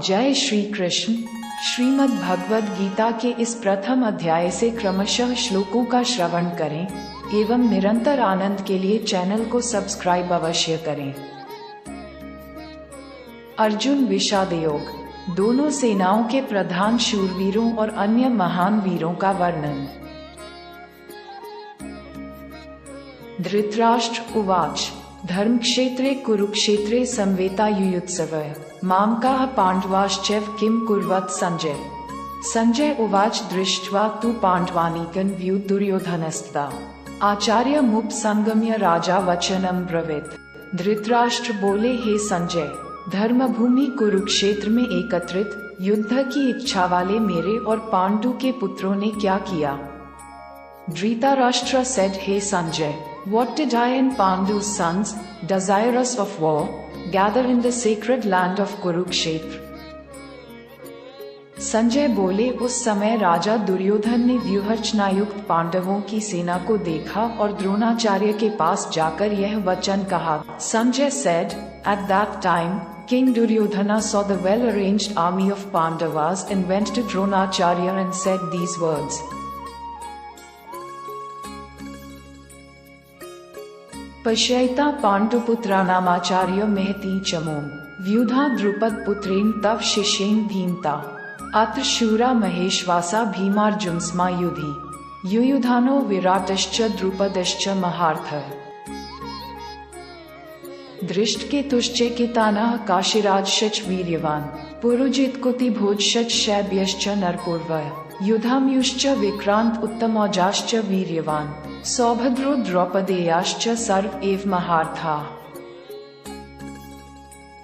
जय श्री कृष्ण। श्रीमद् भगवद गीता के इस प्रथम अध्याय से क्रमशः श्लोकों का श्रवण करें एवं निरंतर आनंद के लिए चैनल को सब्सक्राइब अवश्य करें। अर्जुन विषाद योग, दोनों सेनाओं के प्रधान शूरवीरों और अन्य महान वीरों का वर्णन। धृतराष्ट्र उवाच धर्मक्षेत्रे कुरुक्षेत्रे संवेतायुयुत्सवः मामकाः पांडवाश्चैव किं कुर्वत संजय। संजय उवाच दृष्ट्वा तु पांडवानीकं व्युदुर्योधनस्तदा आचार्यमुपसंगम्य राजा वचनं ब्रवीत। धृतराष्ट्र बोले, हे संजय, धर्मभूमि कुरुक्षेत्र में एकत्रित युद्ध की इच्छा वाले मेरे और पांडु के पुत्रों ने क्या किया। Dhritarashtra said, Hey Sanjay, what did I and Pandu's sons, desirous of war, gather in the sacred land of Kurukshetra? Sanjay बोले, उस समय राजा दुर्योधन ने व्यूहरचनायुक्त पांडवों की सेना को देखा और द्रोणाचार्य के पास जाकर यह वचन कहा। Sanjay said, at that time, King Duryodhana saw the well-arranged army of Pandavas and went to Dronacharya and said these words. पश्यैता पाण्डुपुत्राणामाचार्य महती चमो व्यूधा द्रुपद पुत्रेण तव शिष्येन भीमता अत्र शूरा महेश्वासा भीमार्जुनस्मा युधि युयुधानो विराटश्च द्रुपदश्च महार्थः। दृष्टकेतुश्चेकितानः काशीराजश्च वीर्यवान् पुरुजित्कुतिभोजश्च शैब्यश्च नरपूर्वः युधाम्युश्च विक्रांत उत्तमौजाश्च वीर्यवान् सौभद्रो द्रौपदेयाश्च सर्व एव महार्था।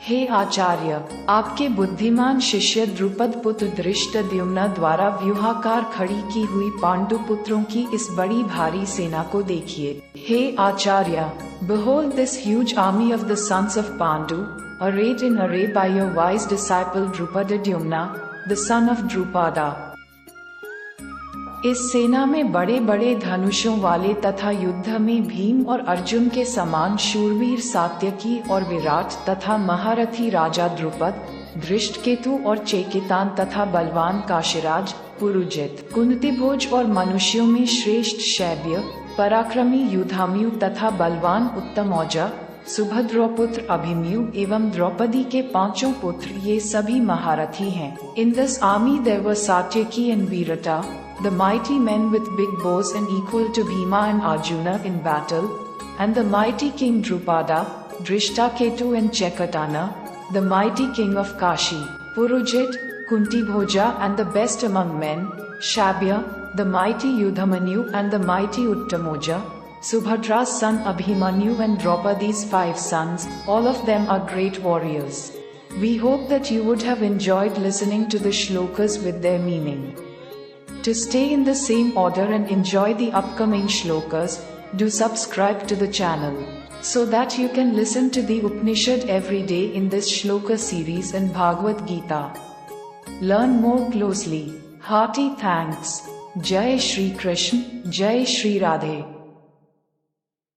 हे आचार्य, आपके बुद्धिमान शिष्य द्रुपद पुत्र धृष्टद्युम्न द्वारा व्यूहाकार खड़ी की हुई पांडु पुत्रों की इस बड़ी भारी सेना को देखिए। हे आचार्य, behold this huge army of the sons of Pandu, arrayed in array by your wise disciple Drupadadhyumna, the son of Drupada। इस सेना में बड़े बड़े धनुषों वाले तथा युद्ध में भीम और अर्जुन के समान शूरवीर सात्यकी और विराट तथा महारथी राजा द्रुपद, धृष्टकेतु और चेकितान तथा बलवान काशीराज, पुरुजित, कुंतीभोज और मनुष्यों में श्रेष्ठ शैब्य, पराक्रमी युधाम्यु तथा बलवान उत्तमौजा, सुभद्रपुत्र अभिमन्यु एवं द्रौपदी के पांचों पुत्र, ये सभी महारथी हैं। In this army there were Satyaki and Virata, the mighty men with big bows and equal to Bhima and Arjuna in battle, and the mighty king Drupada, Drishtaketu and Chekatana, the mighty king of Kashi, Purujit, Kuntibhoja and the best among men, Shabya, the mighty Yudhamanyu and the mighty Uttamoja, Subhadra's son Abhimanyu and Draupadi's 5 sons, all of them are great warriors. We hope that you would have enjoyed listening to the shlokas with their meaning. To stay in the same order and enjoy the upcoming shlokas, do subscribe to the channel, so that you can listen to the Upanishad every day in this shloka series in Bhagavad Gita. Learn more closely. Hearty thanks. Jai Shri Krishna, Jai Shri Radhe.